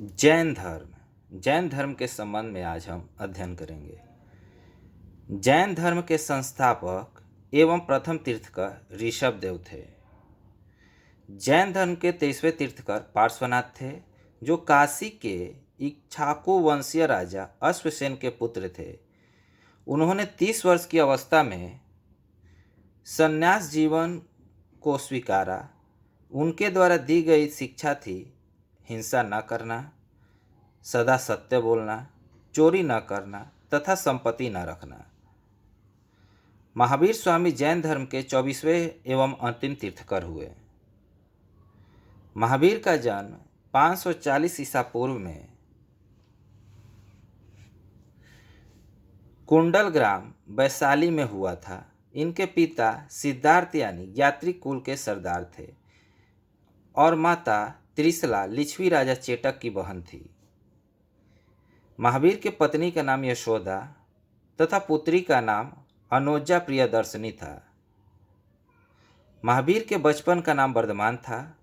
जैन धर्म के संबंध में आज हम अध्ययन करेंगे। जैन धर्म के संस्थापक एवं प्रथम तीर्थकर ऋषभदेव थे। जैन धर्म के 23वें तीर्थकर पार्श्वनाथ थे, जो काशी के इक्ष्वाकु वंशीय राजा अश्वसेन के पुत्र थे। उन्होंने 30 वर्ष की अवस्था में संन्यास जीवन को स्वीकारा। उनके द्वारा दी गई शिक्षा थी हिंसा न करना, सदा सत्य बोलना, चोरी न करना तथा संपत्ति न रखना। महावीर स्वामी जैन धर्म के 24वें एवं अंतिम तीर्थकर हुए। महावीर का जन्म 540 ईसा पूर्व में कुंडल ग्राम वैशाली में हुआ था। इनके पिता सिद्धार्थ यानी यात्री कुल के सरदार थे और माता त्रिशला लिच्छवी राजा चेटक की बहन थी। महावीर के पत्नी का नाम यशोदा तथा पुत्री का नाम अनोजा प्रियदर्शनी था। महावीर के बचपन का नाम वर्धमान था।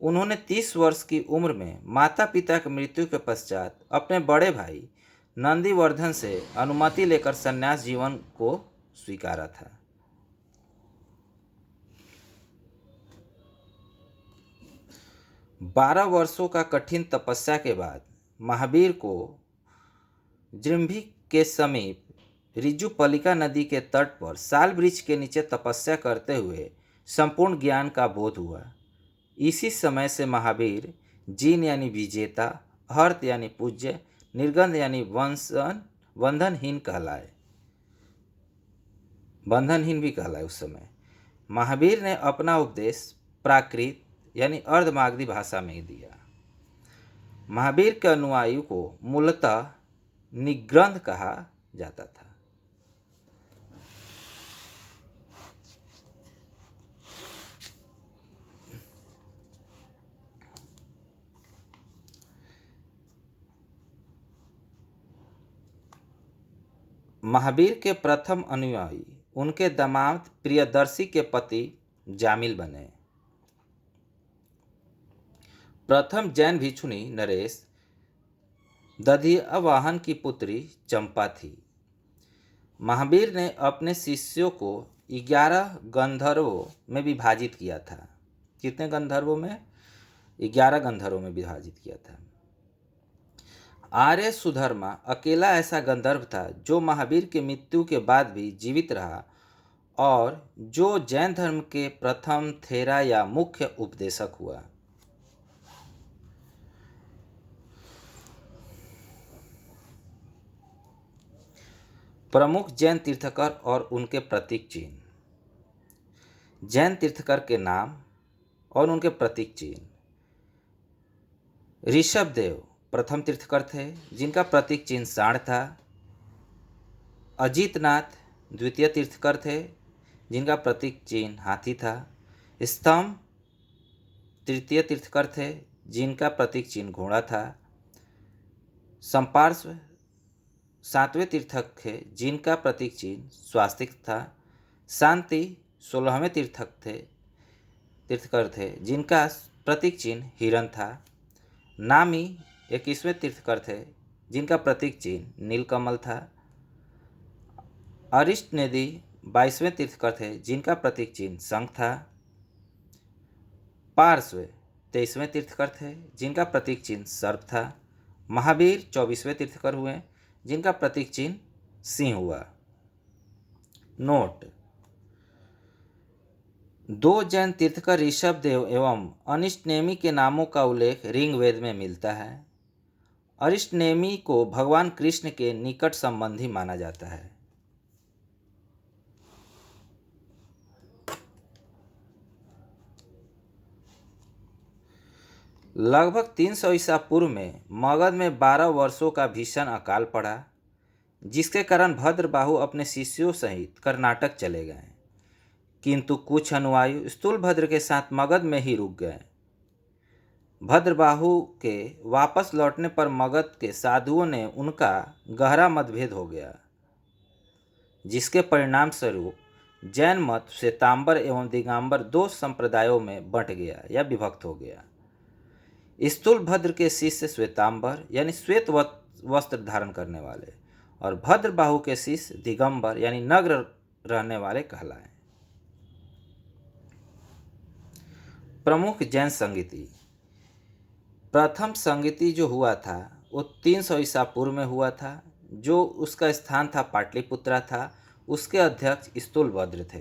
उन्होंने 30 वर्ष की उम्र में माता पिता की मृत्यु के पश्चात अपने बड़े भाई नंदीवर्धन से अनुमति लेकर संन्यास जीवन को स्वीकारा था। बारह वर्षों का कठिन तपस्या के बाद महावीर को जृंभी के समीप ऋजुपलिका नदी के तट पर साल वृक्ष के नीचे तपस्या करते हुए संपूर्ण ज्ञान का बोध हुआ। इसी समय से महावीर जिन यानी विजेता, हर्त यानी पूज्य, निर्गंध यानी बंधनहीन भी कहलाए। उस समय महावीर ने अपना उपदेश प्राकृत यानी अर्धमागधी भाषा में दिया। महावीर के अनुयायियों को मूलतः निग्रंथ कहा जाता था। महावीर के प्रथम अनुयायी उनके दामाद प्रियदर्शी के पति जामिल बने। प्रथम जैन भिक्षुणी नरेश दधिवाहन की पुत्री चंपा थी। महावीर ने अपने शिष्यों को 11 गंधर्वों में विभाजित किया था। कितने गंधर्वों में? 11 गंधर्वों में विभाजित किया था। आर्य सुधर्मा अकेला ऐसा गंधर्व था जो महावीर की मृत्यु के बाद भी जीवित रहा और जो जैन धर्म के प्रथम थेरा या मुख्य उपदेशक हुआ। प्रमुख जैन तीर्थकर और उनके प्रतीक चिन्ह। जैन तीर्थकर के नाम और उनके प्रतीक चिन्ह। ऋषभदेव प्रथम तीर्थकर थे, जिनका प्रतीक चिन्ह सांड था। अजितनाथ द्वितीय तीर्थकर थे, जिनका प्रतीक चिन्ह हाथी था। स्तंभ तृतीय तीर्थकर थे, जिनका प्रतीक चिन्ह घोड़ा था। संपार्श्व 7वें तीर्थक थे, जिनका प्रतीक चिन्ह स्वास्तिक था। शांति 16वें तीर्थकर थे, जिनका प्रतीक चिन्ह हिरण था। नामी 21वें तीर्थकर थे, जिनका प्रतीक चिन्ह नीलकमल था। अरिष्टनेदी 22वें तीर्थकर थे, जिनका प्रतीक चिन्ह शंख था। पार्श्व 23वें तीर्थकर थे, जिनका प्रतीक चिन्ह सर्प था। महावीर 24वें तीर्थकर हुए, जिनका प्रतीक चिन्ह सिंह हुआ। नोट: 2 जैन तीर्थकर ऋषभदेव एवं अरिष्टनेमि के नामों का उल्लेख ऋग्वेद में मिलता है। अरिष्टनेमि को भगवान कृष्ण के निकट संबंधी माना जाता है। लगभग 300 ईसा पूर्व में मगध में 12 वर्षों का भीषण अकाल पड़ा, जिसके कारण भद्रबाहु अपने शिष्यों सहित कर्नाटक चले गए, किंतु कुछ अनुयायी स्थूलभद्र के साथ मगध में ही रुक गए। भद्रबाहु के वापस लौटने पर मगध के साधुओं ने उनका गहरा मतभेद हो गया, जिसके परिणाम स्वरूप जैन मत श्वेतांबर एवं दिगंबर 2 संप्रदायों में बंट गया या विभक्त हो गया। स्थूलभद्र के शिष्य श्वेतांबर यानी श्वेत वस्त्र धारण करने वाले, और भद्रबाहु के शिष्य दिगंबर यानी नग्न रहने वाले कहलाए। प्रमुख जैन संगीति। प्रथम संगीति जो हुआ था वो 300 ईसा पूर्व में हुआ था। जो उसका स्थान था पाटलिपुत्रा था। उसके अध्यक्ष स्थूलभद्र थे।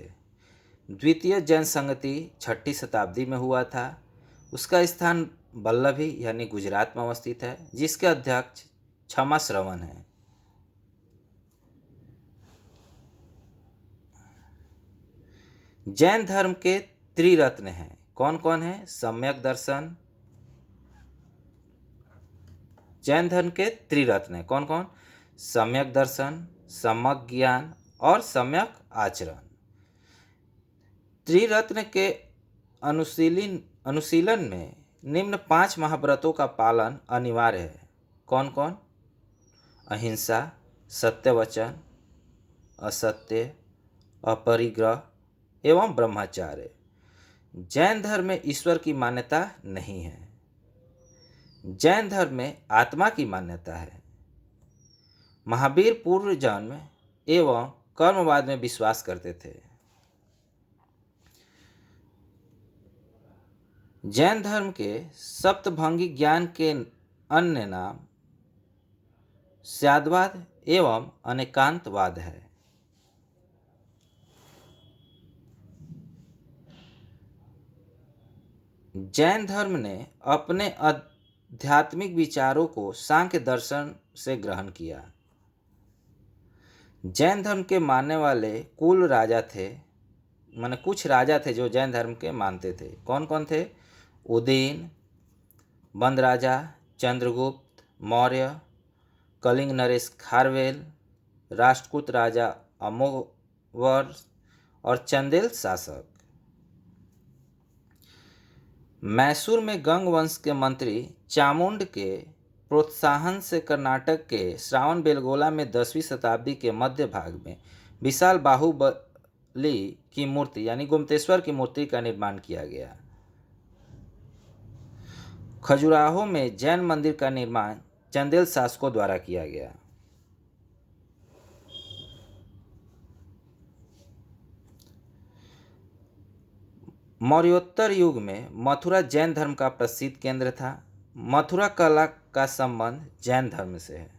द्वितीय जैन संगति 6ठी शताब्दी में हुआ था। उसका स्थान वल्लभी यानी गुजरात में अवस्थित है, जिसके अध्यक्ष क्षमा श्रवण है। जैन धर्म के त्रिरत्न हैं। कौन कौन है? सम्यक दर्शन। जैन धर्म के त्रिरत्न हैं कौन कौन? सम्यक दर्शन, सम्यक ज्ञान और सम्यक आचरण। त्रिरत्न के अनुशीलन में निम्न 5 महाव्रतों का पालन अनिवार्य है। कौन कौन? अहिंसा, सत्य वचन, असत्य, अपरिग्रह एवं ब्रह्मचार्य। जैन धर्म में ईश्वर की मान्यता नहीं है। जैन धर्म में आत्मा की मान्यता है। महावीर पूर्व जन्म एवं कर्मवाद में विश्वास करते थे। जैन धर्म के सप्तभंगी ज्ञान के अन्य नाम स्याद्वाद एवं अनेकांतवाद है। जैन धर्म ने अपने आध्यात्मिक विचारों को सांख्य दर्शन से ग्रहण किया। जैन धर्म के मानने वाले कुल राजा थे, माने कुछ राजा थे जो जैन धर्म के मानते थे। कौन कौन थे? उदयन, बंद राजा, चंद्रगुप्त मौर्य, कलिंग नरेश खारवेल, राष्ट्रकूट राजा अमोवर्ष और चंदेल शासक। मैसूर में गंग वंश के मंत्री चामुंड के प्रोत्साहन से कर्नाटक के श्रावण बेलगोला में 10वीं शताब्दी के मध्य भाग में विशाल बाहुबली की मूर्ति यानी गोमतेश्वर की मूर्ति का निर्माण किया गया। खजुराहो में जैन मंदिर का निर्माण चंदेल शासकों द्वारा किया गया। मौर्योत्तर युग में मथुरा जैन धर्म का प्रसिद्ध केंद्र था। मथुरा कला का संबंध जैन धर्म से है।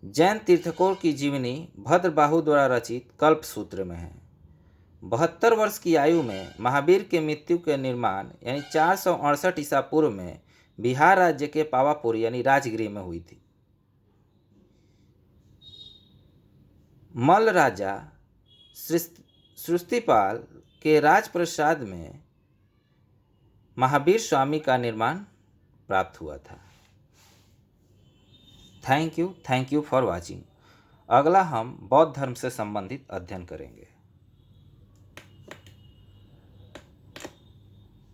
जैन तीर्थकों की जीवनी भद्रबाहु द्वारा रचित कल्पसूत्र में है। 72 वर्ष की आयु में महावीर के मृत्यु के निर्माण यानी 468 ईसा पूर्व में बिहार राज्य के पावापुर यानी राजगृह में हुई थी। मल्ल राजा सृष्टिपाल के राजप्रसाद में महावीर स्वामी का निर्माण प्राप्त हुआ था। Thank you for watching. अगला हम बौद्ध धर्म से संबंधित अध्ययन करेंगे।